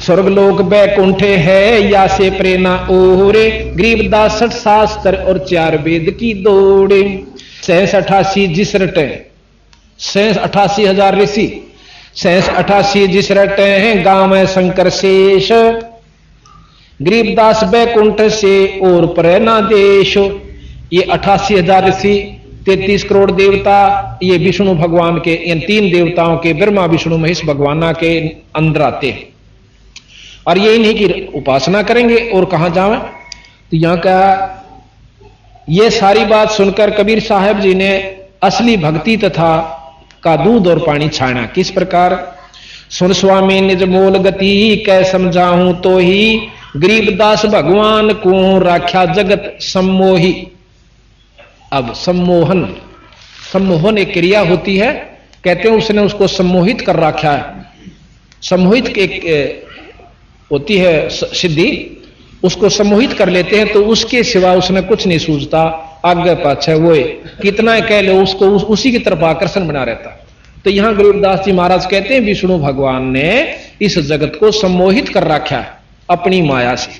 स्वर्गलोक बैकुंठे है या से प्रेरणा ओरे, गरीबदास 60 शास्त्र और 4 वेद की दौड़े। 88 जिस रटे 88,000 ऋषि, 88 जिस रटे हैं गांव में शंकर शेष, गरीबदास बैकुंठ से और प्रेरणा देश। ये 88,000 ऋषि, 33 करोड़ देवता, ये विष्णु भगवान के, इन 3 देवताओं के, ब्रह्मा विष्णु महेश भगवान के अंदर आते हैं और ये इन्हीं की उपासना करेंगे और कहां जावें। तो यहां का ये सारी बात सुनकर कबीर साहब जी ने असली भक्ति तथा का दूध और पानी छाना। किस प्रकार? सुन स्वामी निज मोल गति कै समझाऊं तो ही, गरीबदास भगवान को राख्या जगत सम्मोही। अब सम्मोहन एक क्रिया होती है, कहते हैं उसने उसको सम्मोहित कर रखा है। सम्मोहित एक होती है सिद्धि, उसको सम्मोहित कर लेते हैं तो उसके सिवा उसने कुछ नहीं सूझता, आगे पाछे वो कितना कह लो उसको उसी की तरफ आकर्षण बना रहता। तो यहां गरीबदास जी महाराज कहते हैं विष्णु भगवान ने इस जगत को सम्मोहित कर रखा है अपनी माया से।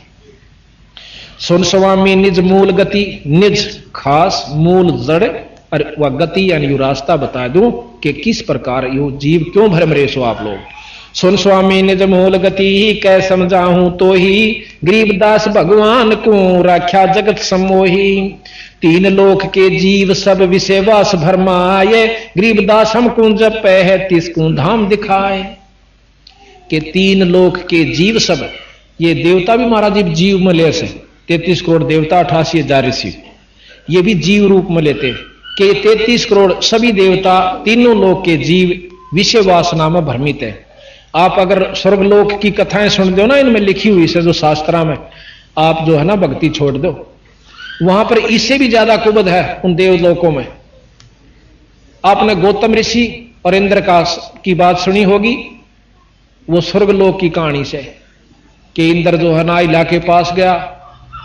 सुन स्वामी निज मूल गति, निज खास मूल जड़ और वह गति यानी रास्ता बता दूं कि किस प्रकार यो जीव क्यों भ्रम रहे सो आप लोग। सुन स्वामी निज मूल गति कै समझाऊं तो ही, गरीबदास भगवान को राख्या जगत सम्मोही। 3 लोक के जीव सब विषय वास भरमाए, गरीबदास हमको जपै है तिसको धाम दिखाए। कि 3 लोक के जीव सब, ये देवता भी महाराज जीव में ले से 33 करोड़ देवता, 88,000 ऋषि, ये भी जीव रूप में लेते कि 33 करोड़ सभी देवता, तीनों लोक के जीव विषय वासना में भ्रमित है। आप अगर स्वर्गलोक की कथाएं सुन दो ना, इनमें लिखी हुई से जो शास्त्रा में, आप जो है ना भक्ति छोड़ दो, वहां पर इससे भी ज्यादा कुबद है उन देवलोकों में। आपने गौतम ऋषि और इंद्र की बात सुनी होगी, वो स्वर्गलोक की कहानी से कि इंद्र जो है ना इला के पास गया,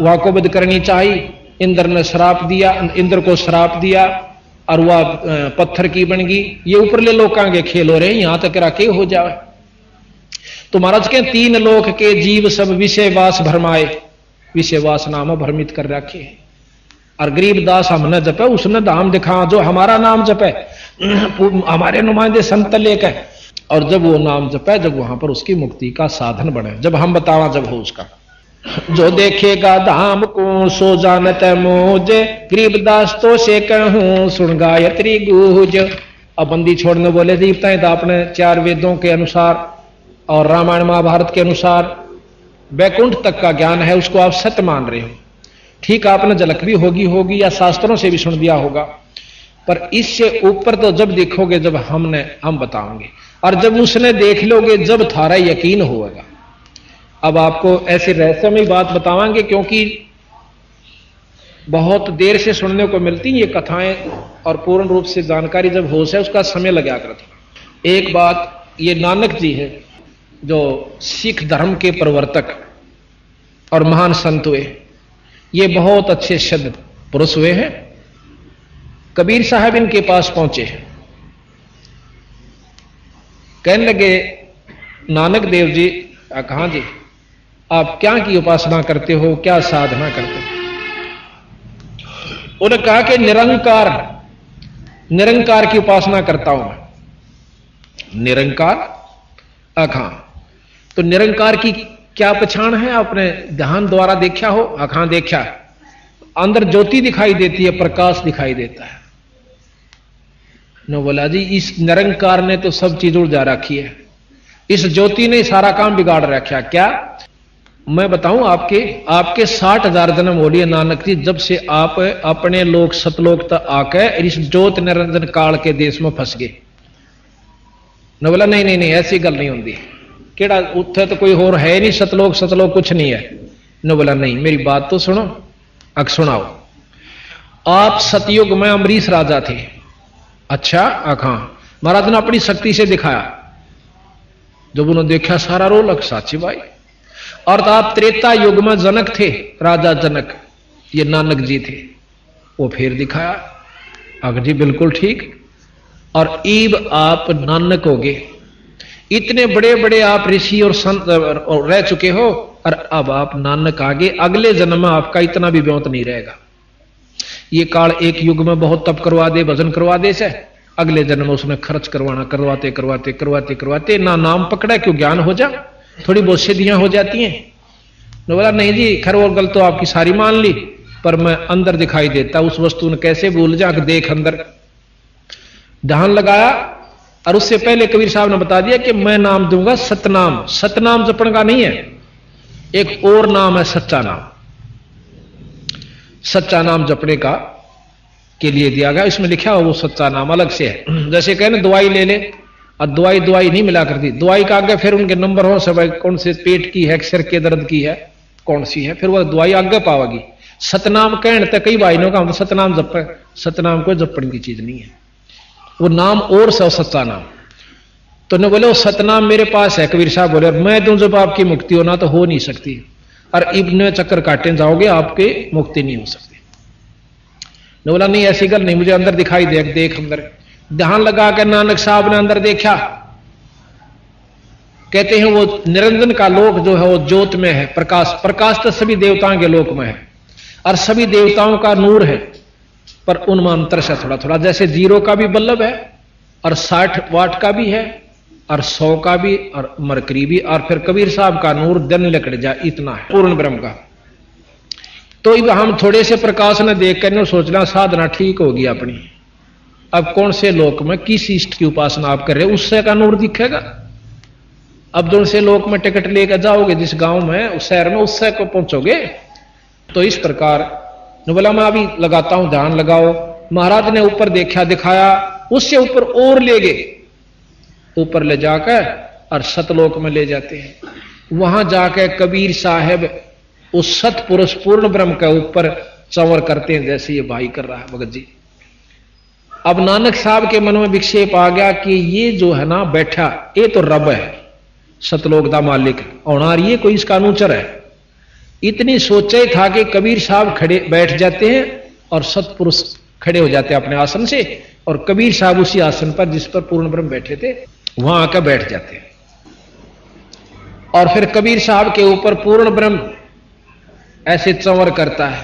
वहां कुबद करनी चाहिए, इंद्र ने श्राप दिया, इंद्र को श्राप दिया और वह पत्थर की बन गई। ये ऊपरले लोकां के खेल हो रहे हैं, यहां तक राके हो जाए। तो महाराज के 3 लोक के जीव सब विषय वास भरमाए, विषय वासना में भ्रमित कर रखे। और गरीबदास हमने जपे उसने धाम दिखा, जो हमारा नाम जपे हमारे नुमाइंदे संत लेके, और जब वो नाम जपे, जब वहां पर उसकी मुक्ति का साधन बने, जब हम बतावा जब हो उसका। जो देखेगा धाम को सो जानत मोज, गरीबदास तो से कहूं सुन गायत्री गूंज। अब बंदी छोड़ने बोले दीपता तो आपने 4 वेदों के अनुसार और रामायण महाभारत के अनुसार बैकुंठ तक का ज्ञान है, उसको आप सत्य मान रहे हो। ठीक, आपने झलक भी होगी या शास्त्रों से भी सुन दिया होगा, पर इससे ऊपर तो जब देखोगे, जब हम बताओगे, और जब उसने देख लोगे, जब थारा यकीन होगा। अब आपको ऐसे रहस्यमय बात बतावांगे, क्योंकि बहुत देर से सुनने को मिलती ये कथाएं, और पूर्ण रूप से जानकारी जब हो से उसका समय लगा करता। एक बात, ये नानक जी है जो सिख धर्म के प्रवर्तक और महान संत हुए, ये बहुत अच्छे शब्द पुरुष हुए हैं। कबीर साहब इनके पास पहुंचे, कहने लगे नानक देव जी, कहां जी आप क्या की उपासना करते हो, क्या साधना करते हो? उन्होंने कहा कि निरंकार की उपासना करता हूं मैं। निरंकार? अखां। तो निरंकार की क्या पहचान है? आपने ध्यान द्वारा देखा हो? अखां देखा। अंदर ज्योति दिखाई देती है, प्रकाश दिखाई देता है। न बोला जी इस निरंकार ने तो सब चीज उलझा रखी है, इस ज्योति ने सारा काम बिगाड़ रखा। क्या मैं बताऊं? आपके 60,000 जन्म हो लिए नानक जी, जब से आप अपने लोक सतलोक तक आके इस ज्योत निरंजन काल के देश में फंस गए। न बोला नहीं ऐसी गल नहीं होती, केड़ा उत्थे तो कोई और है नहीं, सतलोक कुछ नहीं है। न बोला नहीं, मेरी बात तो सुनो। अग सुनाओ। आप सतयुग में अमरीश राजा थे। अच्छा? अखां। महाराज ने अपनी शक्ति से दिखाया, जब उन्होंने देखा सारा रोलक साची भाई। और तो आप त्रेता युग में जनक थे, राजा जनक, ये नानक जी थे, वो फिर दिखाया। अग जी बिल्कुल ठीक। और ईब आप नानक हो गए, इतने बड़े बड़े आप ऋषि और संत रह चुके हो, और अब आप नानक आगे अगले जन्म में आपका इतना भी ब्योंत नहीं रहेगा। ये काल एक युग में बहुत तप करवा दे, भजन करवा दे से, अगले जन्म में उसने खर्च करवाना, करवाते करवाते करवाते करवाते ना नाम पकड़ा क्यों ज्ञान हो जा, थोड़ी बहुत सिद्धियां हो जाती हैं। तो बोला नहीं जी खैर वो गल तो आपकी सारी मान ली, पर मैं अंदर दिखाई देता उस वस्तु ने कैसे भूल जा, देख अंदर ध्यान लगाया। और उससे पहले कबीर साहब ने बता दिया कि मैं नाम दूंगा सतनाम। सतनाम जपन का नहीं है, एक और नाम है सच्चा नाम। सच्चा नाम जपने का के लिए दिया गया, इसमें लिखा हो वो सच्चा नाम अलग से है। जैसे कहे ना दवाई ले ले, और दवाई दवाई नहीं मिला करती, दवाई का आगे फिर उनके नंबर हो सब, कौन से पेट की है, सिर के दर्द की है, कौन सी है, फिर वो दवाई आगे पावेगी। सतनाम कहने तक कई भाइयों का हम सतनाम जप, सतनाम को जपने की चीज नहीं है, वो नाम और से सच्चा नाम। तो ने बोले वो सतनाम मेरे पास है। कबीर साहब बोले मैं दूं जब आपकी मुक्ति होना तो हो नहीं सकती, और इब्ने चक्कर काटे जाओगे आपके मुक्ति नहीं हो सकती। ने बोला नहीं ऐसी गल नहीं, मुझे अंदर दिखाई दे, देख अंदर। ध्यान लगा कर नानक साहब ने अंदर देखा। कहते हैं वो निरंजन का लोक जो है वो ज्योत में है, प्रकाश। प्रकाश तो सभी देवताओं के लोक में है, और सभी देवताओं का नूर है, पर उनमें अंतर से थोड़ा थोड़ा, जैसे 0 का भी बल्लभ है, और 60 वाट का भी है, और 100 का भी, और मरकरी भी, और फिर कबीर साहब का नूर दिन लकड़ जा, इतना है पूर्ण ब्रह्म का। तो हम थोड़े से प्रकाश ने देख कर सोचना साधना ठीक होगी अपनी। अब कौन से लोक में किस इष्ट की उपासना आप कर रहे हो, उससे का नूर दिखेगा। अब जो से लोक में टिकट लेकर जाओगे जिस गांव में, उस शहर में, उससे को पहुंचोगे। तो इस प्रकार बोला मैं अभी लगाता हूं, ध्यान लगाओ। महाराज ने ऊपर देखा, दिखाया, उससे ऊपर और ले गए, ऊपर ले जाकर और सतलोक में ले जाते हैं। वहां जाकर कबीर साहब उस सतपुरुष पूर्ण ब्रह्म के ऊपर चंवर करते हैं, जैसे ये भाई कर रहा है भगत जी। अब नानक साहब के मन में विक्षेप आ गया कि ये जो है ना बैठा, ये तो रब है, सतलोक दा मालिक और ये कोई इसका अनुचर है। इतनी सोचे था कि कबीर साहब खड़े बैठ जाते हैं और सतपुरुष खड़े हो जाते हैं अपने आसन से, और कबीर साहब उसी आसन पर जिस पर पूर्ण ब्रह्म बैठे थे वहां आकर बैठ जाते हैं। और फिर कबीर साहब के ऊपर पूर्ण ब्रह्म ऐसे चंवर करता है।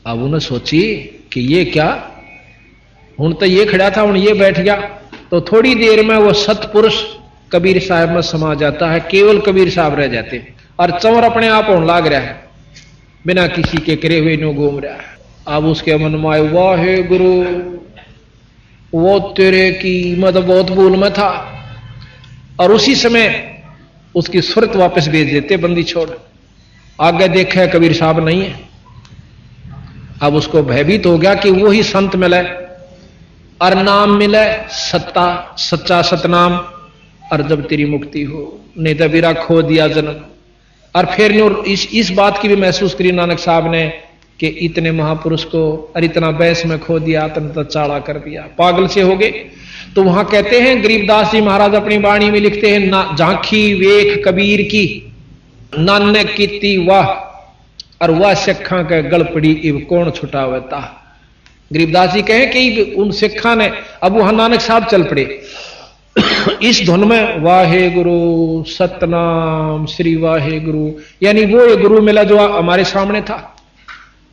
अब उन्हें सोची कि ये क्या, हूं तो ये खड़ा था, हूं ये बैठ गया। तो थोड़ी देर में वो सतपुरुष कबीर साहब में समा जाता है, केवल कबीर साहब रह जाते हैं, और चंवर अपने आप होने लाग रहा है, बिना किसी के करे हुए नो घूम रहा है। अब उसके मन में आए, वाहे गुरु वो तेरे की मैं तो बहुत भूल में था। और उसी समय उसकी सुरत वापस भेज देते, बंदी छोड़। आगे देखा कबीर साहब नहीं है। अब उसको भयभीत हो गया कि वो ही संत मिले और नाम मिले सत्ता, सच्चा सतनाम, और जब तेरी मुक्ति हो, नहीं तो बिरा खो दिया जन्म। और फिर इस बात की भी महसूस करी नानक साहब ने कि इतने महापुरुष को और इतना बैस में खो दिया, तो चाड़ा कर दिया, पागल से हो गए। तो वहां कहते हैं गरीबदास जी महाराज अपनी वाणी में लिखते हैं, ना झांकी वेख कबीर की नानक कीती वाह, और वह सिखा के गल पड़ी इव कौन छुटावता। गरीबदास जी कहे कि उन सिखा ने, अब वहां नानक साहब चल पड़े इस धुन में, वाहे गुरु सतनाम श्री वाहे गुरु, यानी वो ये गुरु मिला जो हमारे सामने था,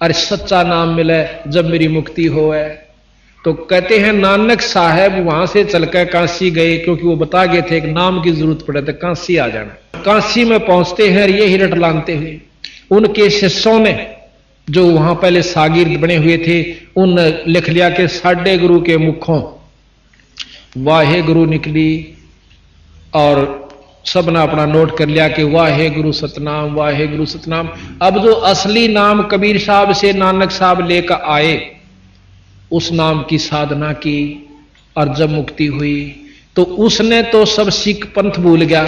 और सच्चा नाम मिला जब मेरी मुक्ति हो है। तो कहते हैं नानक साहब वहां से चलकर काशी गए, क्योंकि वो बता गए थे कि नाम की जरूरत पड़े तो काशी आ जाना। काशी में पहुंचते हैं, ये हिरट लानते हुए उनके शिष्यों ने, जो वहां पहले सागिर्द बने हुए थे, उन लिख लिया कि साढ़े गुरु के मुखों वाहे गुरु निकली, और सबने अपना नोट कर लिया कि वाहे गुरु सतनाम, वाहे गुरु सतनाम। अब जो असली नाम कबीर साहब से नानक साहब लेकर आए, उस नाम की साधना की, और जब मुक्ति हुई तो उसने तो सब सिख पंथ भूल गया।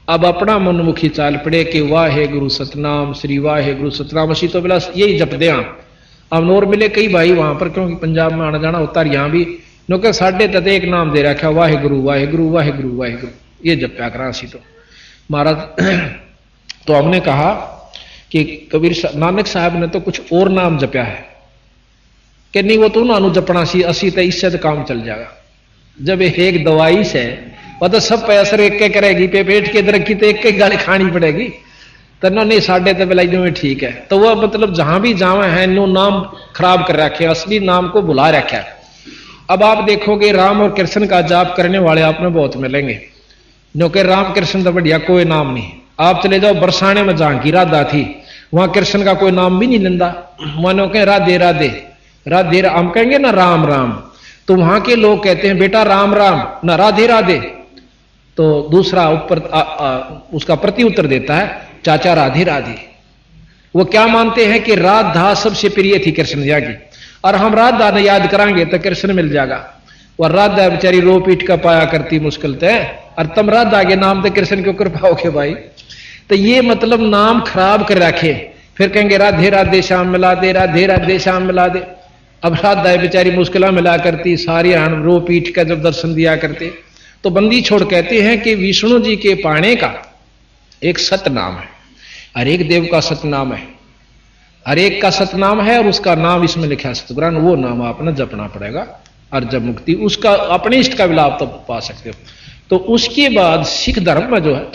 अब अपना मनमुखी चाल पड़े कि वाहे गुरु सतनाम श्री वाहे गुरु सतनाम, असी तो बिला यही जप दे। अब नोर मिले कई भाई वहां पर, क्योंकि पंजाब में आना जाना होता, यहां भी नो साढ़े तक एक नाम दे रखा, वाहे गुरु वाहे गुरु वाहे गुरु वाहे गुरु, ये जप्या करा सी। तो महाराज तो हमने कहा कि कबीर नानक साहब ने तो कुछ और नाम जप्या है कि नहीं, वो तो उन्होंने जपना सी, असी तो इससे तो काम चल जाएगा। जब एक दवाई से वह तो सब पे असर एक के करेगी, पे पेट के दरक की तो एक एक गाली खानी पड़ेगी। तो नहीं साढ़े तो बिलाई में ठीक है। तो वह मतलब जहां भी जावे हैं नो नाम खराब कर रखे, असली नाम को भुला रखा है। अब आप देखोगे राम और कृष्ण का जाप करने वाले आप में बहुत मिलेंगे, क्योंकि राम कृष्ण तो बढ़िया कोई नाम नहीं। आप चले जाओ बरसाने में जहां की राधा थी, वहां कृष्ण का कोई नाम भी नहीं लेंदा, मानो कहें राधे राधे राधे, हम कहेंगे ना राम राम, तो वहां के लोग कहते हैं बेटा राम राम ना राधे राधे। तो दूसरा ऊपर उसका प्रति उत्तर देता है चाचा राधे राधे। वो क्या मानते हैं कि राधा सबसे प्रिय थी कृष्ण जी की, और हम राधा ने याद कराएंगे तो कृष्ण मिल जाएगा। वह राधा बेचारी रो पीट का पाया करती मुश्किल तय, और तुम राधा के नाम तो कृष्ण क्यों कर पाओगे भाई। तो ये मतलब नाम खराब कर रखे, फिर कहेंगे राधे राधे श्याम मिला दे, राधे राधे श्याम मिला दे। अब राधा बेचारी मुश्किल मिला करती, सारी हण रो पीट का जब दर्शन दिया करते। तो बंदी छोड़ कहते हैं कि विष्णु जी के पाने का एक सत नाम है, हर एक देव का सत नाम है, हर एक का सत नाम है, और उसका नाम इसमें लिखा है सतपुराण, वो नाम आपने जपना पड़ेगा, और जब मुक्ति उसका अपने इष्ट का भी लाभ तो पा सकते हो। तो उसके बाद सिख धर्म में जो है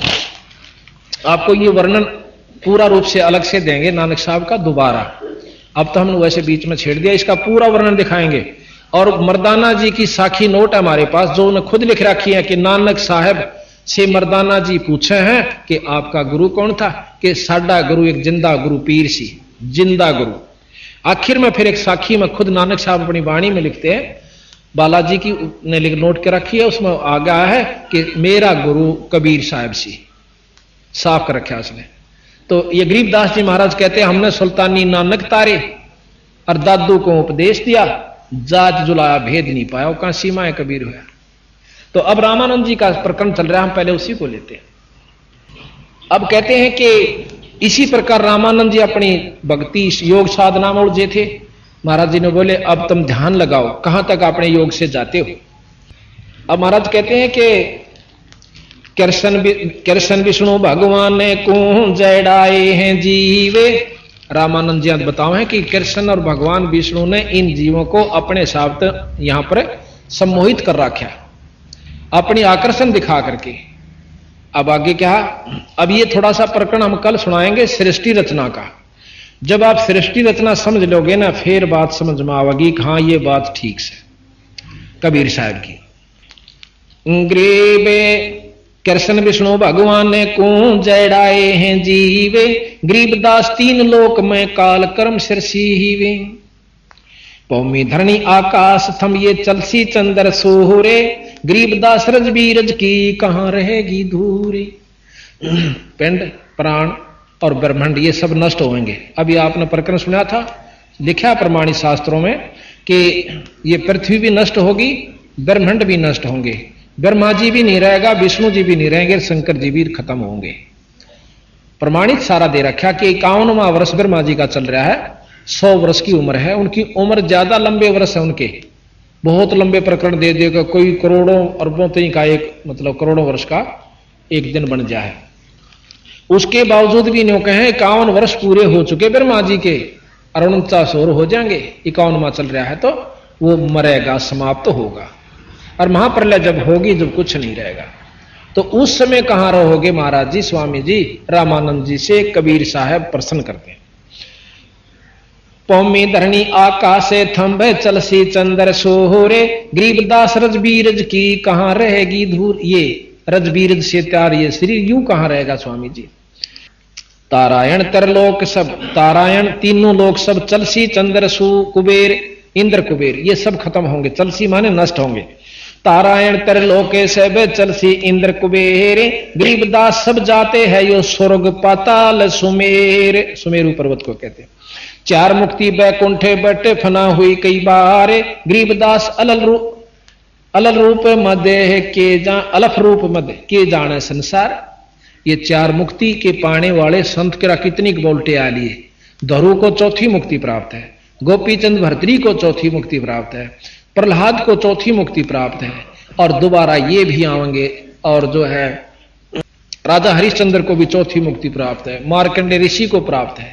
आपको ये वर्णन पूरा रूप से अलग से देंगे नानक साहब का दोबारा। अब तो हमने वैसे बीच में छेड़ दिया, इसका पूरा वर्णन दिखाएंगे। और मर्दाना जी की साखी नोट है हमारे पास, जो उन्हें खुद लिख रखी है कि नानक साहब से मर्दाना जी पूछे हैं कि आपका गुरु कौन था, कि साडा गुरु एक जिंदा गुरु पीर सी, जिंदा गुरु। आखिर में फिर एक साखी में खुद नानक साहब अपनी वाणी में लिखते हैं, बालाजी की ने नोट के रखी है, उसमें आ गया है कि मेरा गुरु कबीर साहब सी, साफ कर रखा उसने। तो ये गरीबदास जी महाराज कहते हैं हमने सुल्तानी नानक तारे और दादू को उपदेश दिया, जात जुलाया भेद नहीं पाया, वो कहां सीमा है कबीर हुआ। तो अब रामानंद जी का प्रकरण चल रहा है, हम पहले उसी को लेते हैं। अब कहते हैं कि इसी प्रकार रामानंद जी अपनी भक्ति योग साधना में उलझे थे। महाराज जी ने बोले अब तुम ध्यान लगाओ, कहां तक अपने योग से जाते हो। अब महाराज कहते हैं कि कृष्ण विष्णु भगवान ने को जड़ाए हैं जीवे। रामानंद जी बताओ है कि कृष्ण और भगवान विष्णु ने इन जीवों को अपने हिसाब से यहां पर सम्मोहित कर रखा, अपनी आकर्षण दिखा करके। अब आगे क्या, अब ये थोड़ा सा प्रकरण हम कल सुनाएंगे सृष्टि रचना का। जब आप सृष्टि रचना समझ लोगे ना, फिर बात समझ में आवेगी कि हाँ ये बात ठीक से कबीर साहब की। ग्रीबे कृष्ण विष्णु भगवान ने को जड़ाए हैं जीवे, गरीबदास तीन लोक में काल कर्म सिरसीवे। भूमि धरणी आकाश थम ये चलसी चंद्र सोहरे, गरीबदास रज बीरज की कहां रहेगी धूरी। पिंड प्राण और ब्रह्मांड ये सब नष्ट होंगे। अभी आपने प्रकरण सुना था, लिखा प्रमाणित शास्त्रों में कि ये पृथ्वी भी नष्ट होगी, ब्रह्मांड भी नष्ट होंगे, ब्रह्मा जी भी नहीं रहेगा, विष्णु जी भी नहीं रहेंगे, शंकर जी भी खत्म होंगे। प्रमाणित सारा दे रखा कि 51वां वर्ष ब्रह्मा जी का चल रहा है, 100 वर्ष की उम्र है उनकी, उम्र ज्यादा लंबे वर्ष है उनके, बहुत लंबे प्रकरण दे देगा, कोई करोड़ों अरबों तक का एक मतलब करोड़ों वर्ष का एक दिन बन जाए। उसके बावजूद भी न्यों कहें 51 वर्ष पूरे हो चुके ब्रह्मा जी के, और 49 और हो जाएंगे, 51वां चल रहा है, तो वो मरेगा, समाप्त तो होगा। और महाप्रलय जब होगी, जब कुछ नहीं रहेगा, तो उस समय कहां रहोगे महाराज जी, स्वामी जी रामानंद जी से कबीर साहब प्रश्न करते हैं। पौमी धरणी आकाश थंबे चलसी चंद्र सोहरे, गरीबदास रजबीरज की कहां रहेगी धूर। ये रजबीरज से त्यार ये शरीर यूं कहां रहेगा स्वामी जी। तारायण तरलोक सब, तारायण तीनों लोक सब, चलसी चंद्र सु कुबेर इंद्र कुबेर ये सब खत्म होंगे, चलसी माने नष्ट होंगे। तारायण तरलोके सब चलसी इंद्र कुबेर, गरीबदास सब जाते हैं यो स्वर्ग पाताल सुमेर। सुमेरु पर्वत को कहते हैं। चार मुक्ति बैकुंठे बटे फना हुई कई बार, गरीबदास अलल रूप मध्य के जा, अलफ रूप मध्य के जाने संसार। ये चार मुक्ति के पाने वाले संत के कितनी बोलते आ लिए। धरु को चौथी मुक्ति प्राप्त है, गोपीचंद भर्तरी को चौथी मुक्ति प्राप्त है, प्रहलाद को चौथी मुक्ति प्राप्त है, और दोबारा ये भी आएंगे, और जो है राजा हरिश्चंद्र को भी चौथी मुक्ति प्राप्त है, मार्कंडे ऋषि को प्राप्त है।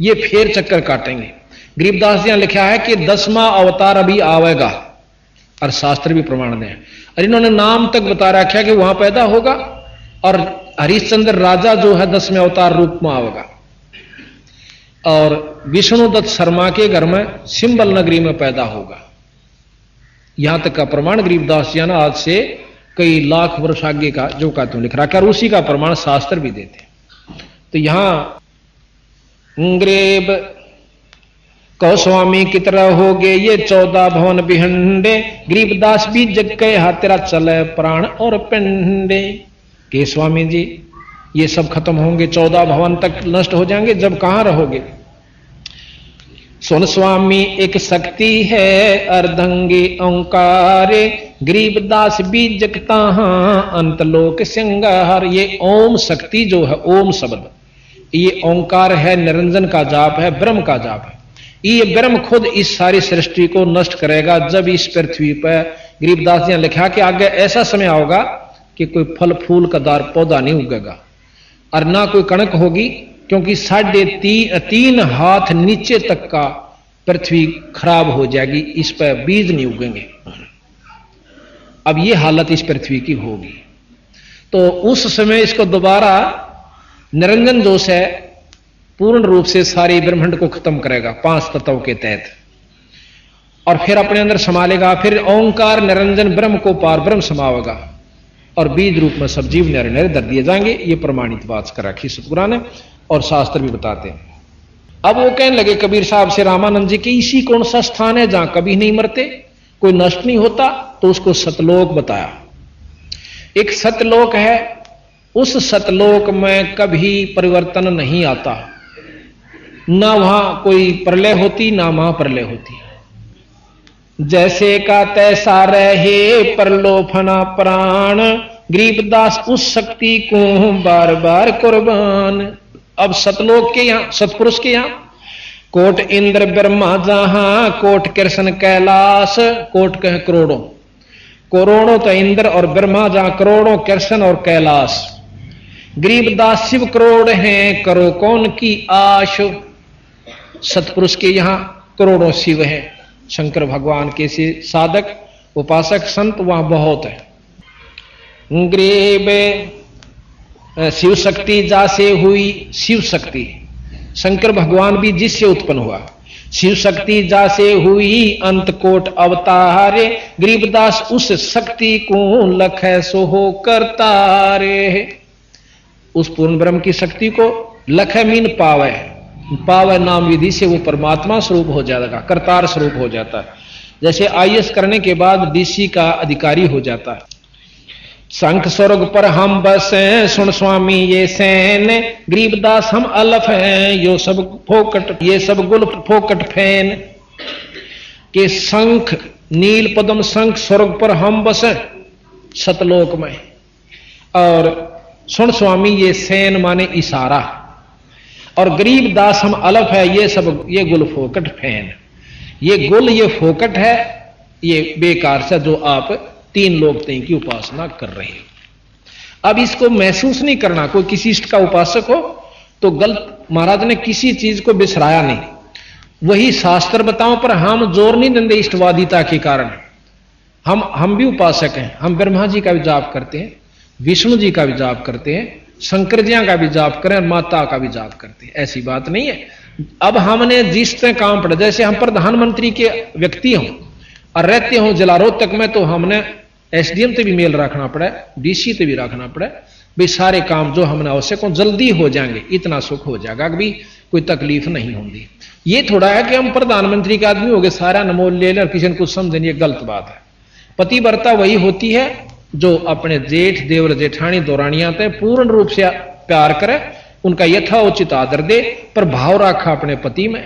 ये फेर चक्कर काटेंगे। गरीबदास जी ने लिखा है कि 10वां अवतार अभी आवेगा, और शास्त्र भी प्रमाण दें। और इन्होंने नाम तक बता रखा कि वहां पैदा होगा और हरिश्चंद्र राजा जो है 10वें अवतार रूप में आएगा, और विष्णुदत्त शर्मा के घर में सिंबल नगरी में पैदा होगा। यहां तक का प्रमाण गरीबदास जी ने आज से कई लाख वर्ष आगे का जो का तुम लिख रखा, और उसी का प्रमाण शास्त्र भी देते। तो यहां ग्रेब कहो स्वामी की तरह हो गए ये 14 भवन बिहंडे, गरीबदास भी जग के हाथ तेरा चले प्राण और पिंडे। के स्वामी जी ये सब खत्म होंगे, 14 भवन तक नष्ट हो जाएंगे, जब कहां रहोगे? सुन स्वामी एक शक्ति है अर्धंगी ओंकारे, गरीबदास भी जगता अंतलोक सिंगार। ये ओम शक्ति जो है, ओम शब्द ये ओंकार है, निरंजन का जाप है, ब्रह्म का जाप है। ये ब्रह्म खुद इस सारी सृष्टि को नष्ट करेगा जब इस पृथ्वी पर, गरीबदास जी ने लिखा कि आगे ऐसा समय आओगा कि कोई फल फूल का दार पौधा नहीं उगेगा और ना कोई कणक होगी, क्योंकि 3.5 हाथ नीचे तक का पृथ्वी खराब हो जाएगी, इस पर बीज नहीं उगेंगे। अब ये हालत इस पृथ्वी की होगी। तो उस समय इसको दोबारा निरंजन दोष है पूर्ण रूप से सारे ब्रह्मांड को खत्म करेगा 5 तत्वों के तहत, और फिर अपने अंदर संभालेगा। फिर ओंकार निरंजन ब्रह्म को पार ब्रह्म समावेगा और बीज रूप में सब जीव नरे नरे दर दिए जाएंगे। ये प्रमाणित बात कर रखी सतगुरु ने और शास्त्र भी बताते हैं। अब वो कहने लगे कबीर साहब से रामानंद जी की, इसी कौन सा स्थान है जहां कभी नहीं मरते, कोई नष्ट नहीं होता? तो उसको सतलोक बताया। एक सतलोक है, उस सतलोक में कभी परिवर्तन नहीं आता, ना वहां कोई प्रलय होती ना वहां प्रलय होती। जैसे का तैसा रहे परलोफना प्राण, गरीबदास उस शक्ति को बार बार कुर्बान। अब सतलोक के यहां, सतपुरुष के यहां कोट इंद्र ब्रह्मा जहां, कोट कृष्ण कैलाश, कोट कह करोड़ों, करोड़ों तो इंद्र और ब्रह्मा जहां, करोड़ों कृष्ण और कैलाश। गरीबदास शिव करोड़ हैं, करो कौन की आश। सतपुरुष के यहां करोड़ों शिव हैं, शंकर भगवान के से साधक उपासक संत वहां बहुत है। ग्रीब शिव शक्ति जासे हुई, शिव शक्ति शंकर भगवान भी जिससे उत्पन्न हुआ, शिव शक्ति जासे हुई अंत कोट अवतारे, गरीबदास उस शक्ति को लख सो हो करतारे। उस पूर्ण ब्रह्म की शक्ति को लख मीन पावे, पावे नाम विधि से वो परमात्मा स्वरूप हो जाएगा, करतार स्वरूप हो जाता है। जैसे आईएएस करने के बाद डीसी का अधिकारी हो जाता है। शंख स्वर्ग पर हम बस हैं, सुन स्वामी ये सैन, गरीबदास हम अलफ हैं, यो सब फोकट, ये सब गुल फोकट फैन। के शंख नील पद्म शंख स्वर्ग पर हम बस हैं सतलोक में, और सुन स्वामी ये सैन माने इशारा, और गरीबदास हम अलफ है, ये सब ये गुल फोकट फैन। ये गुल ये फोकट है, ये बेकार से जो आप 3 लोग थे की उपासना कर रहे हैं। अब इसको महसूस नहीं करना, कोई किसी इष्ट का उपासक हो तो गलत, महाराज ने किसी चीज को बिसराया नहीं, वही शास्त्र बताओ, पर हम जोर नहीं देंगे इष्टवादिता के कारण। हम भी उपासक हैं, हम ब्रह्मा जी का भी जाप करते हैं, विष्णु जी का भी जाप करते हैं, शंकर जी का भी जाप करें और माता का भी जाप करते हैं, ऐसी बात नहीं है। अब हमने जिस तरह काम पड़ा, जैसे हम प्रधानमंत्री के व्यक्ति हों और रहते हों जिला रोहतक में, तो हमने एसडीएम से भी मेल रखना पड़ा, डीसी से भी रखना पड़ा, भाई सारे काम जो हमने आवश्यक हो जल्दी हो जाएंगे, इतना सुख हो जाएगा कि भी कोई तकलीफ नहीं होगी। ये थोड़ा है कि हम प्रधानमंत्री के आदमी हो गए, सारा नमोल ले लें और किसी ने कुछ समझें, ये गलत बात है। पतिव्रता वही होती है जो अपने जेठ देवर जेठानी दौरानियां तय पूर्ण रूप से प्यार करे, उनका यथाउचित आदर दे, पर भाव रखा अपने पति में।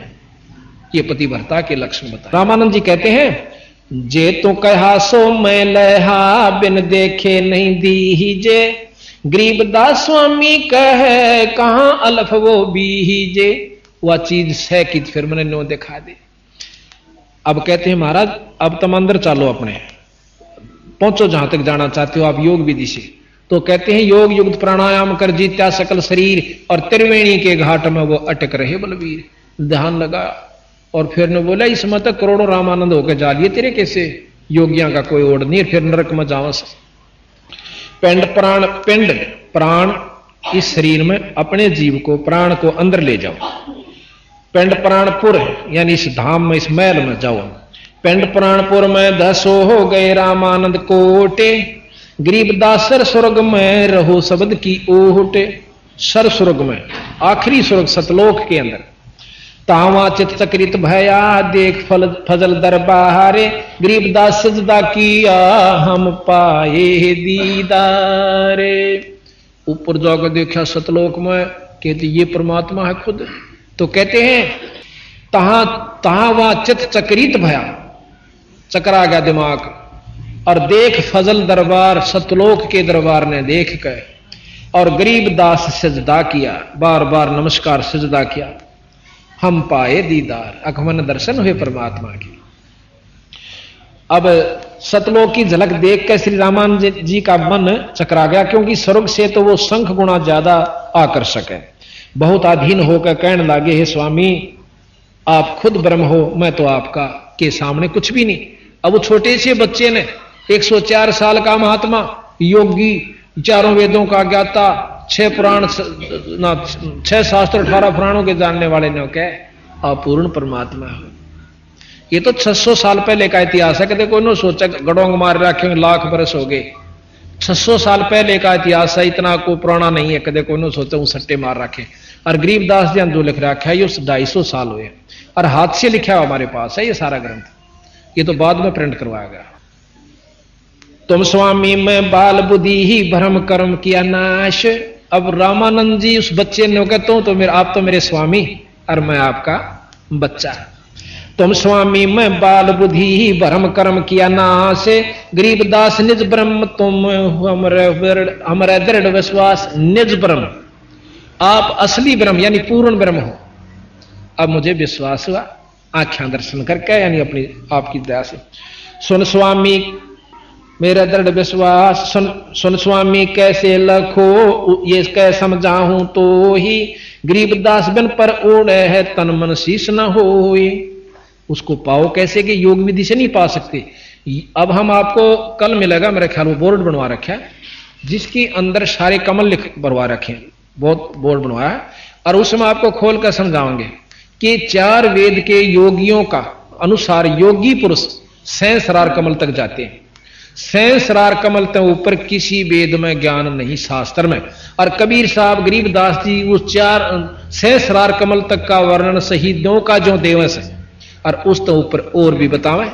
ये पतिव्रता के लक्षण बता रामानंद जी कहते हैं, जे तो कहा सो मैं लहा, बिन देखे नहीं दीजे, गरीबदास स्वामी कहे कहां अलफ वो बीजे। वह चीज सह की फिर मैंने नो दिखा दे। अब कहते हैं महाराज अब तुम अंदर चालो, अपने पहुंचो जहां तक जाना चाहते हो आप योग विधि से। तो कहते हैं योग युक्त प्राणायाम कर जीत्या सकल शरीर, और त्रिवेणी के घाट में वो अटक रहे बलवीर। ध्यान लगा और फिर ने बोला इसमें तक करोड़ों रामानंद होकर जा लिए तेरे कैसे, योगियों का कोई ओढ़ नहीं, फिर नरक में जाओ। पिंड प्राण इस शरीर में अपने जीव को, प्राण को अंदर ले जाओ। पिंड प्राणपुर यानी इस धाम में, इस महल में जाओ। पिंड प्राणपुर में 10 हो गए रामानंद कोटे, गरीबदास सर स्वर्ग में रहो शब्द की ओटे। सर स्वर्ग में, आखिरी स्वर्ग सतलोक के अंदर। तावा चित चक्रित भया देख फजल दरबारे, गरीबदास सजदा किया हम पाए दीदारे। ऊपर जाकर देखा सतलोक में, कहते ये परमात्मा है खुद। तो कहते हैं तहां वहां चित चक्रित भया, चकरा गया दिमाग, और देख फजल दरबार, सतलोक के दरबार ने देख कर, और गरीबदास सजदा किया, बार बार नमस्कार सजदा किया। हम पाए दीदार, अखमन दर्शन हुए परमात्मा की। अब सतलोक की झलक देख कर श्री रामानंद जी का मन चकरा गया, क्योंकि स्वर्ग से तो वो संख गुना ज्यादा आकर्षक है। बहुत अधीन होकर कहने लगे, हे स्वामी आप खुद ब्रह्म हो, मैं तो आपका के सामने कुछ भी नहीं। अब वो छोटे से बच्चे ने, 104 साल का महात्मा योगी, चारों वेदों का ज्ञाता, 6 पुराण 6 शास्त्र 18 पुराणों के जानने वाले ने कहा अपूर्ण परमात्मा है। ये तो 600 साल पहले का इतिहास है। कहते कोई न सोचा गड़ोंग मार रखे लाख बरस हो गए, 600 साल पहले का इतिहास है, इतना को पुराना नहीं है। कदे कोई न सोचा सट्टे मार रखे। और गरीबदास जी जो लिख रखा है ये 250 साल हुए, और हाथ से लिखा हुआ हमारे पास है ये सारा ग्रंथ। ये तो बाद में प्रिंट करवाया गया। तुम स्वामी में बाल बुद्धि ही भ्रम कर्म किया नाश। अब रामानंद जी उस बच्चे ने कहता हूं तो मेरे, आप तो मेरे स्वामी और मैं आपका बच्चा। तुम स्वामी में बाल बुद्धि ही भ्रम कर्म किया नाश, गरीबदास निज ब्रह्म तुम हमारे दृढ़ विश्वास। निज ब्रह्म, आप असली ब्रह्म यानी पूर्ण ब्रह्म हो। अब मुझे विश्वास हुआ आंखें दर्शन करके, यानी अपनी आपकी दया से। सुन स्वामी मेरा दृढ़ विश्वास, सुन स्वामी कैसे लखो ये कह समझाऊं तो ही, गरीबदास बिन पर ओढ़ है तन मन शीश न होए। उसको पाओ कैसे कि योग विधि से नहीं पा सकते। अब हम आपको कल मिलेगा मेरे ख्याल में, बोर्ड बनवा रखा है जिसके अंदर सारे कमल लिख बनवा रखे हैं, बहुत बोर्ड बनवाया है, और उसमें आपको खोल कर समझाओगे कि 4 वेद के योगियों का अनुसार योगी पुरुष सहस्रार कमल तक जाते हैं। सहस्रार कमल तक ऊपर किसी वेद में ज्ञान नहीं, शास्त्र में। और कबीर साहब गरीबदास जी उस 4 सहस्रार कमल तक का वर्णन शहीदों का जो देवस है, और उस तो ऊपर और भी बतावे।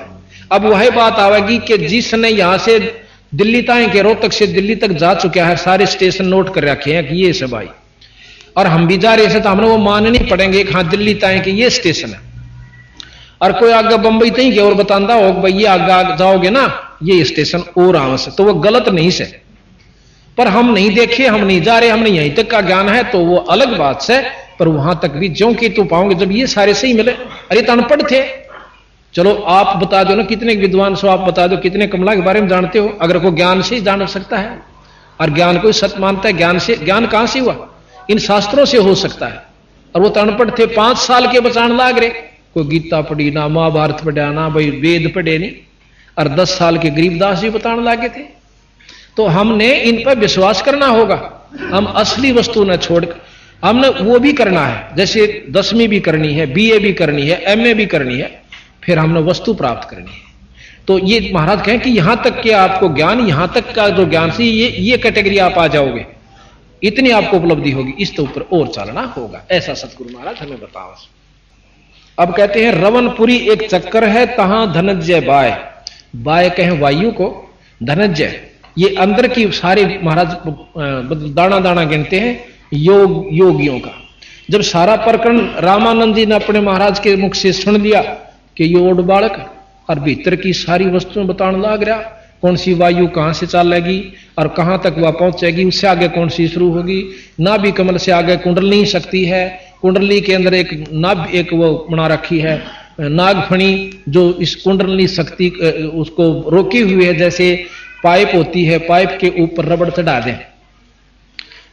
अब वही बात आवेगी कि जिसने यहां से दिल्ली तक के रोहतक से दिल्ली तक जा चुका है, सारे स्टेशन नोट कर रखे हैं कि ये सब आई, और हम भी जा रहे थे तो हमने वो मानने पड़ेंगे कि हाँ दिल्ली तक के ये स्टेशन है। और कोई आगे बंबई तक और बताता हो भाई ये आगे जाओगे ना ये स्टेशन और आवश्य, तो वो गलत नहीं से। पर हम नहीं देखे, हम नहीं जा रहे, हमने यहीं तक का ज्ञान है तो वो अलग बात से। पर वहां तक भी ज्यों कि तू पाओगे जब ये सारे सही मिले। अरे तो अनपढ़ थे, चलो आप बता दो ना, कितने विद्वान सो आप बता दो, कितने कमला के बारे में जानते हो। अगर कोई ज्ञान से ही जान सकता है, और ज्ञान को सत्य मानता है, ज्ञान से, ज्ञान कहां से हुआ? इन शास्त्रों से हो सकता है। और वो तो अनपढ़ थे, 5 साल के बचान लाग रहे, कोई गीता पढ़ी ना, महाभारत पढ़ा ना, भाई वेद पढ़े नहीं, और 10 साल के गरीबदास जी बताने लागे थे। तो हमने इन पर विश्वास करना होगा। हम असली वस्तु न छोड़, हमने वो भी करना है, जैसे 10वीं भी करनी है, BA भी करनी है, MA भी करनी है, फिर हमने वस्तु प्राप्त करनी है। तो ये महाराज कहें कि यहां तक के आपको ज्ञान, यहां तक का जो ज्ञान से ये कैटेगरी आप आ जाओगे, इतनी आपको उपलब्धि होगी, इस तो ऊपर और चलना होगा। ऐसा सतगुरु महाराज हमें बताओ। अब कहते हैं रवनपुरी एक चक्कर है, तहां धनंजय बाय। बाय कहें वायु को, धनंजय ये अंदर की सारे महाराज दाना दाना गिनते हैं योगियों का। जब सारा प्रकरण रामानंद जी ने अपने महाराज के मुख से सुन लिया कि ये ओड बालक, और भीतर की सारी वस्तुएं बताने लग रहा, कौन सी वायु कहां से चलेगी और कहां तक वह पहुंचेगी, उससे आगे कौन सी शुरू होगी। नाभि कमल से आगे कुंडली शक्ति है, कुंडली के अंदर एक नाभ, एक वो बना रखी है नागफणी, जो इस कुंडली शक्ति उसको रोकी हुई है। जैसे पाइप होती है, पाइप के ऊपर रबड़ चढ़ा दें,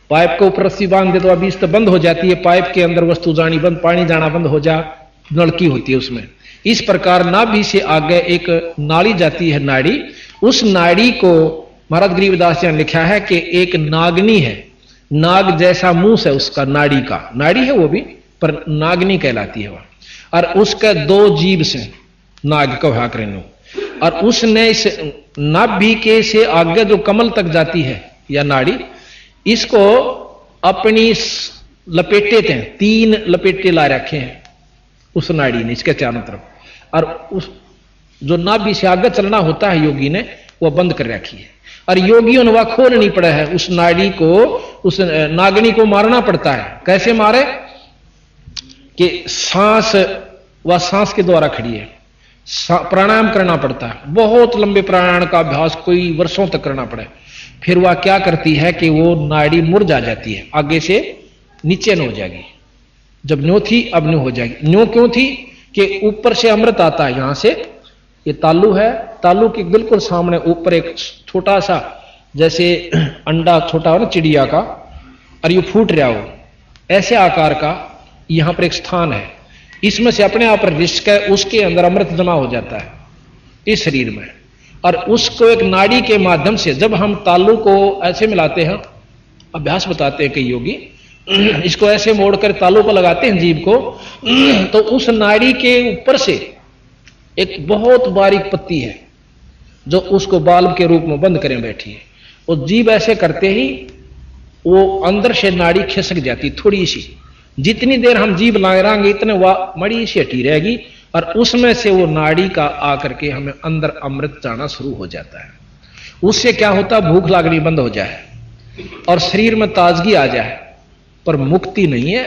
पाइप के ऊपर रस्सी बांध दे तो अभी इस तो बंद हो जाती है, पाइप के अंदर वस्तु जानी बंद, पानी जाना बंद हो जा, नलकी होती है उसमें। इस प्रकार नाभि से आगे एक नाड़ी जाती है, नाड़ी। उस नाड़ी को महाराज गरीबदास जी ने लिखा है कि एक नागनी है, नाग जैसा मुंह है उसका, नाड़ी का, नाड़ी है वो भी, पर नागनी कहलाती है वह। और उसका 2 जीभ से नाग कहा करें, और उसने इस नाभि के से आगे जो कमल तक जाती है या नाड़ी, इसको अपनी लपेटे थे, 3 लपेटे ला रखे हैं उस नाड़ी ने इसके चारों तरफ, और उस जो नाभि से आगे चलना होता है योगी ने वो बंद कर रखी है। और योगियों ने वह खोलनी पड़ा है, उस नाड़ी को, उस नागनी को मारना पड़ता है। कैसे मारे कि सांस, वह सांस के द्वारा खड़ी है, प्राणायाम करना पड़ता है, बहुत लंबे प्राणायाम का अभ्यास कोई वर्षों तक करना पड़े। फिर वह क्या करती है कि वो नाड़ी मुरझा जाती है, आगे से नीचे न हो जाएगी, जब न्यों थी अब न्यों हो जाएगी। न्यों क्यों थी कि ऊपर से अमृत आता है, यहां से ये तालू है, तालू के बिल्कुल सामने ऊपर एक छोटा सा जैसे अंडा छोटा हो ना चिड़िया का, और ये फूट रहा हो ऐसे आकार का, यहां पर एक स्थान है, इसमें से अपने आप रिश्क है, उसके अंदर अमृत जमा हो जाता है इस शरीर में। और उसको एक नाड़ी के माध्यम से जब हम तालू को ऐसे मिलाते हैं, अभ्यास बताते हैं कई योगी, इसको ऐसे मोड़कर तालू को लगाते हैं जीभ को, तो उस नाड़ी के ऊपर से एक बहुत बारीक पत्ती है जो उसको बाल्ब के रूप में बंद करें बैठी है, और जीभ ऐसे करते ही वो अंदर से नाड़ी खिसक जाती थोड़ी सी, जितनी देर हम जीभ लगाएंगे इतने वह मड़ी सी हटी रहेगी, और उसमें से वो नाड़ी का आकर के हमें अंदर अमृत जाना शुरू हो जाता है। उससे क्या होता, भूख लागनी बंद हो जाए और शरीर में ताजगी आ जाए, पर मुक्ति नहीं है।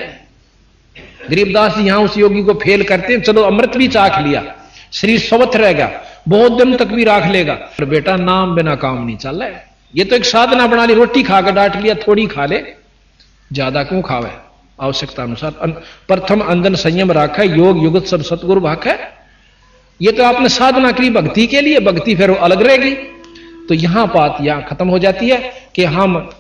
गरीबदास जी यहां उस योगी को फेल करते हैं, चलो अमृत भी चाख लिया, शरीर स्वस्थ रहेगा, बहुत दिन तक भी राख लेगा, पर बेटा नाम बिना काम नहीं चल रहा है। ये तो एक साधना बना ली, रोटी खाकर डांट लिया, थोड़ी खा ले, ज्यादा क्यों खावे, आवश्यकता अनुसार। प्रथम अंजन संयम राखा, योग युगत सब सतगुरु भाखा। ये तो आपने साधना करी भक्ति के लिए, भक्ति फिर अलग रहेगी। तो यहां बात यहां खत्म हो जाती है कि हम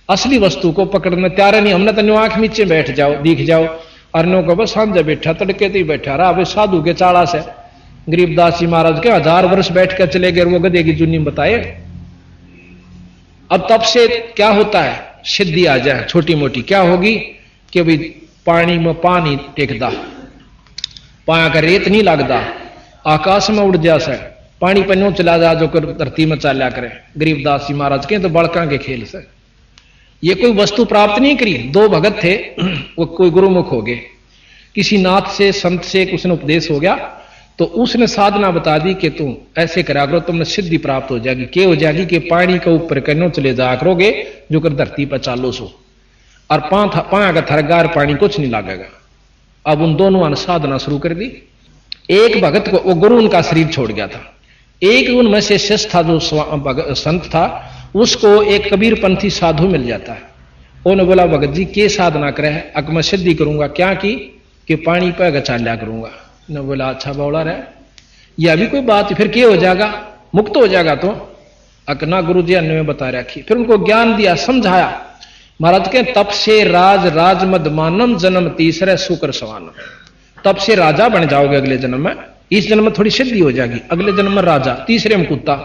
असली वस्तु को पकड़ने तैयार नहीं। हमने तो आंख नीचे बैठ जाओ, दिख जाओ, अर्नो को बस सांझे बैठा, तड़के तो ही बैठा रहा, अभी साधु के चाड़ा से। गरीबदास जी महाराज के 1000 वर्ष बैठ कर चले गए, वो गधे की जुनी बताए। अब तब से क्या होता है, सिद्धि आ जाए छोटी मोटी, क्या होगी कि भाई पानी में पानी टेकदा, पाया का रेत नहीं लगता, आकाश में उड़ जा से, पानी पन्नों चला जा जो कर धरती में चाल्या करे। गरीबदास जी महाराज के तो बड़का के खेल से ये कोई वस्तु प्राप्त नहीं करी। 2 भगत थे, वो कोई गुरुमुख हो गए, किसी नाथ से संत से उसने उपदेश हो गया, तो उसने साधना बता दी कि तुम ऐसे करा करो, तुमने सिद्धि प्राप्त हो जाएगी। क्या हो जाएगी कि पानी के ऊपर कन्नो चले जा करोगे जो कर धरती पर चालो सो, और पाया का थरगार पानी कुछ नहीं लगेगा। अब उन दोनों ने साधना शुरू कर दी। एक भगत को, वो गुरु उनका शरीर छोड़ गया था, एक उनमें से शिष्य था जो संत था, उसको एक कबीरपंथी साधु मिल जाता है। उन्होंने बोला भगत जी के साधना करे है, अक मैं सिद्धि करूंगा, क्या की कि पानी पर गचाल्या करूंगा। ने बोला अच्छा बौला रहे, यह भी कोई बात, फिर क्या हो जाएगा, मुक्त हो जाएगा। तो अकना गुरु जी ने बता रखी, फिर उनको ज्ञान दिया, समझाया। महाराज के तप से राज मद मानम, जन्म तीसरे शुक्र सवानम। तब से राजा बन जाओगे अगले जन्म में, इस जन्म में थोड़ी सिद्धि हो जाएगी, अगले जन्म में राजा, तीसरे में कुत्ता,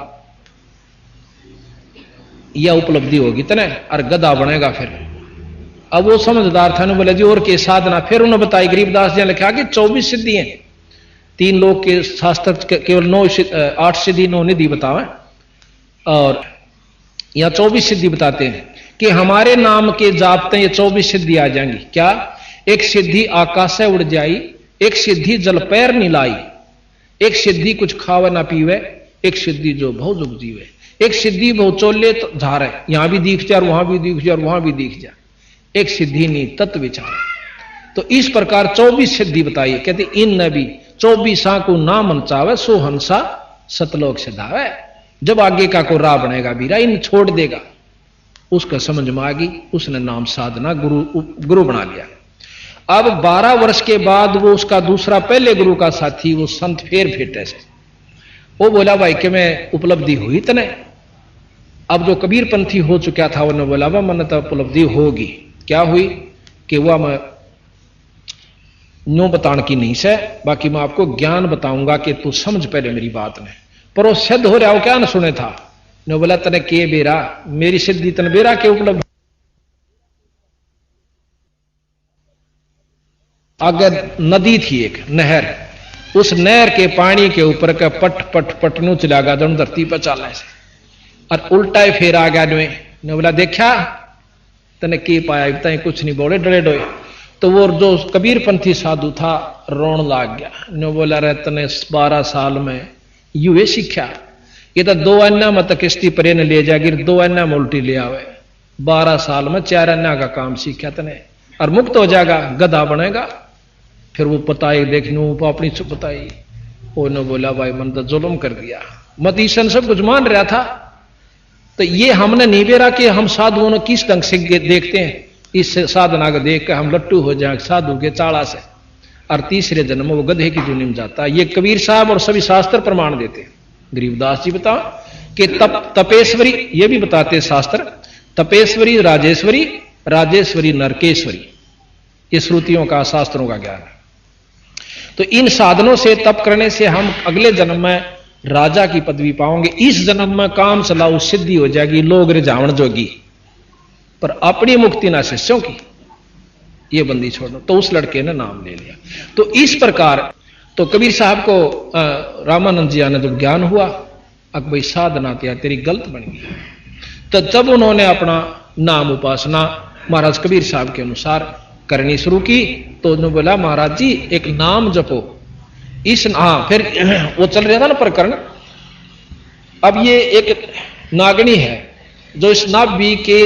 यह उपलब्धि होगी तने, और गधा बनेगा फिर। अब वो समझदार था, बोले जी और के साधना, फिर उन्होंने बताई। गरीबदास जी ने लिखा कि 24 सिद्धि हैं, 3 लोग के शास्त्र केवल 8 सिद्धि 9 निधि बतावे, और यहां 24 सिद्धि बताते हैं कि हमारे नाम के जापते ये 24 सिद्धि आ जाएंगी। क्या, एक सिद्धि आकाश से उड़ जाई, एक सिद्धि जल पैर नीलाई, एक सिद्धि कुछ खावे ना पीवे, एक सिद्धि जो बहुत जुग जीवे, एक सिद्धि बहुत चोले तो झारे, यहां भी दिख जा, वहां भी दिख जा, वहां भी दिख जा, एक सिद्धि नहीं तत्व विचार। तो इस प्रकार 24 सिद्धि बताइए। कहते इन नबी 24 को ना मन चावे, सो हंसा सतलोक से धावे। जब आगे का को राह बनेगा बीरा, इन छोड़ देगा, उसका समझ में आ गई, उसने नाम साधना गुरु बना लिया। अब 12 वर्ष के बाद वो उसका दूसरा पहले गुरु का साथी, वो संत फेर फेटे से, वो बोला भाई कि मैं उपलब्धि हुई तने। अब जो कबीरपंथी हो चुका था उन्होंने बोला वह मन तो उपलब्धि होगी। क्या हुई कि वह नो बतान की नहीं से, बाकी मैं आपको ज्ञान बताऊंगा कि तू समझ पहले मेरी बात ने। पर वो सिद्ध हो रहा हो क्या न सुने था। नो बोला तने के बेरा, मेरी सिद्धि तन बेरा के उपलब्ध। आगे नदी थी एक नहर, उस नहर के पानी के ऊपर का पट पट पटनू चला गया दोनों धरती पर चाल से, और उल्टा ही फेर आ गया ने बोला देखा तने के पाया, बताए कुछ नहीं बोले डरे डोए। तो वो जो कबीरपंथी साधु था रोन लाग गया, ने बोला रे तने 12 साल में यूए सीखा, ये तो 2 अन्ना मत किश्ती परे ने ले जाएगी, 2 अन्ना में उल्टी ले आवे, 12 साल में 4 अन्ना का काम सीखा तने, और मुक्त हो जाएगा, गधा बनेगा। फिर वो पताई देखनू अपनी चुप बताई, उन्होंने बोला भाई मन तो जुल्म कर दिया, मत ईशन सब कुछ मान रहा था। तो ये हमने नहीं बेरा कि हम साधुओं ने किस ढंग से देखते हैं, इस साधना को देख कर हम लट्टू हो जाए साधु के चाड़ा से, और तीसरे जन्म वो गधे की जुनी में जाता है। ये कबीर साहब और सभी शास्त्र प्रमाण देते हैं। गरीबदास जी बताओ कि तपेश्वरी, ये भी बताते शास्त्र, तपेश्वरी राजेश्वरी, राजेश्वरी नरकेश्वरी, ये श्रुतियों का शास्त्रों का ज्ञान है। तो इन साधनों से तप करने से हम अगले जन्म में राजा की पदवी पाओगे, इस जन्म में काम चलाओ सिद्धि हो जाएगी, लोग रिझावण जोगी, पर अपनी मुक्ति ना शिष्यों की, ये बंदी छोड़ना। तो उस लड़के ने नाम ले लिया। तो इस प्रकार तो कबीर साहब को रामानंद जी ने जब ज्ञान हुआ, अब भाई साधना किया तेरी गलत बन गई, तो जब उन्होंने अपना नाम उपासना महाराज कबीर साहब के अनुसार करनी शुरू की, तो उन्होंने बोला महाराज जी एक नाम जपो, इस फिर वो चल रहा था ना प्रकरण। अब ये एक नागनी है जो इस नाभि के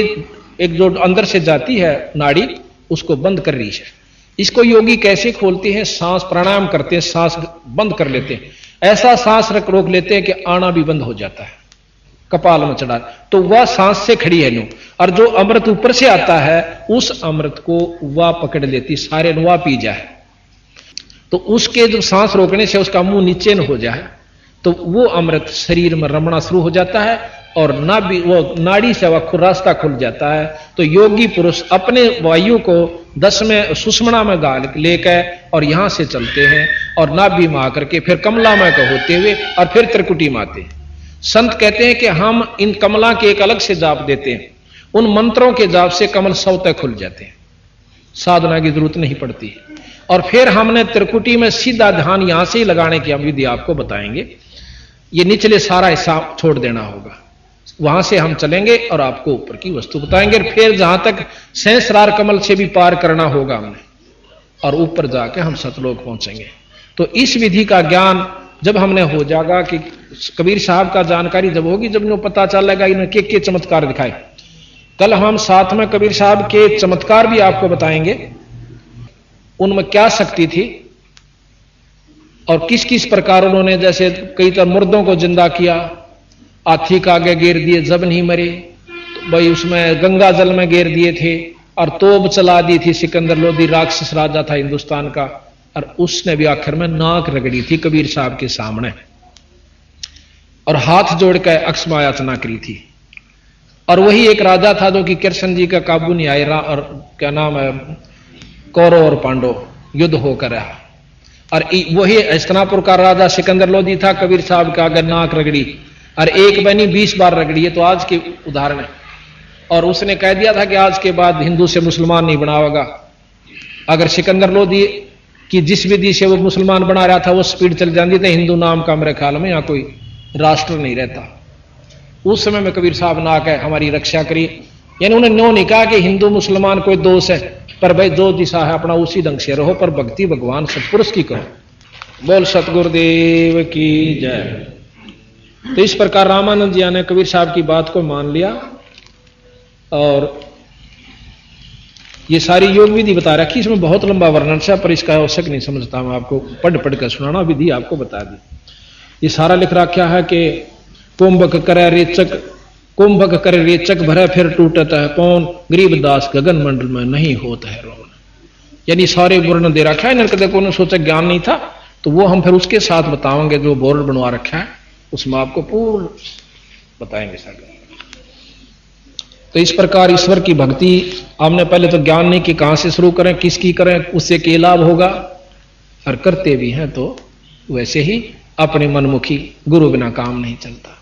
एक जो अंदर से जाती है नाड़ी, उसको बंद कर रही है। इसको योगी कैसे खोलते हैं, सांस प्राणायाम करते हैं, सांस बंद कर लेते हैं, ऐसा सांस रोक लेते हैं कि आना भी बंद हो जाता है, कपाल में चढ़ा, तो वह सांस से खड़ी है नो, और जो अमृत ऊपर से आता है उस अमृत को वह पकड़ लेती, सारे नुआ पी जाए। तो उसके जब सांस रोकने से उसका मुंह नीचे न हो जाए, तो वो अमृत शरीर में रमना शुरू हो जाता है, और नाभि वो नाड़ी से वह रास्ता खुल जाता है। तो योगी पुरुष अपने वायु को 10वें सुषमणा में गाल लेकर और यहां से चलते हैं, और नाभि में आकर के फिर कमला में का होते हुए और फिर त्रिकुटी में आते हैं। संत कहते हैं कि हम इन कमला के एक अलग से जाप देते हैं, उन मंत्रों के जाप से कमल स्वतः खुल जाते हैं, साधना की जरूरत नहीं पड़ती। और फिर हमने त्रिकुटी में सीधा ध्यान यहां से ही लगाने की हम विधि आपको बताएंगे। ये निचले सारा हिस्सा छोड़ देना होगा, वहां से हम चलेंगे और आपको ऊपर की वस्तु बताएंगे। फिर जहां तक सहस्रार कमल से भी पार करना होगा हमने, और ऊपर जाके हम सतलोक पहुंचेंगे। तो इस विधि का ज्ञान जब हमने हो जाएगा कि कबीर साहब का जानकारी जब होगी, जब इन्हें पता चलेगा इन्हें के चमत्कार दिखाए। कल हम साथ में कबीर साहब के चमत्कार भी आपको बताएंगे, उनमें क्या शक्ति थी और किस किस प्रकार उन्होंने, जैसे कई तरह मुर्दों को जिंदा किया, हाथी का आगे घेर दिए जब नहीं मरे, तो भाई उसमें गंगा जल में घेर दिए थे, और तोप चला दी थी सिकंदर लोधी, राक्षस राजा था हिंदुस्तान का, और उसने भी आखिर में नाक रगड़ी थी कबीर साहब के सामने, और हाथ जोड़कर अक्षमायाचना करी थी। और वही एक राजा था जो कि कृष्ण जी का काबू नहीं आए, और क्या नाम है, कौरव और पांडव युद्ध होकर रहा, और वही हस्तिनापुर का राजा सिकंदर लोधी था, कबीर साहब का आगे नाक रगड़ी, और एक बनी 20 बार रगड़ी है। तो आज के उदाहरण है, और उसने कह दिया था कि आज के बाद हिंदू से मुसलमान नहीं बनाओगा। अगर सिकंदर लोधी कि जिस विधि से वो मुसलमान बना रहा था वो स्पीड चल जाती थी, हिंदू नाम का मेरे ख्याल में यहाँ कोई राष्ट्र नहीं रहता। उस समय में कबीर साहब ने आकर हमारी रक्षा करी, यानी उन्होंने नो नहीं कहा कि हिंदू मुसलमान कोई दोष है, पर भाई जो दिशा है अपना उसी ढंग से रहो, पर भक्ति भगवान सतपुरुष की करो। बोल सतगुरुदेव की जय। तो इस प्रकार रामानंद जी ने कबीर साहब की बात को मान लिया, और ये सारी योग विधि बता रखी। इसमें बहुत लंबा वर्णन है, पर इसका आवश्यक नहीं समझता, मैं आपको पढ़ पढ़ कर सुनाना, विधि आपको बता दी। ये सारा लिख रखा है कि कुंभक करे रेचक, कुंभक करे रेचक भरे फिर टूटत है कौन, गरीबदास गगन मंडल में नहीं होता है रोन। यानी सारे वर्णन दे रखा है, इन्हें कदे को सोचा ज्ञान नहीं था, तो वो हम फिर उसके साथ बताएंगे, जो बोर्ड बनवा रखा है उसमें आपको पूर्ण बताएंगे सारे। तो इस प्रकार ईश्वर की भक्ति हमने पहले तो ज्ञान नहीं कि कहां से शुरू करें, किसकी करें, उससे क्या लाभ होगा, और करते भी हैं तो वैसे ही अपने मनमुखी, गुरु बिना काम नहीं चलता।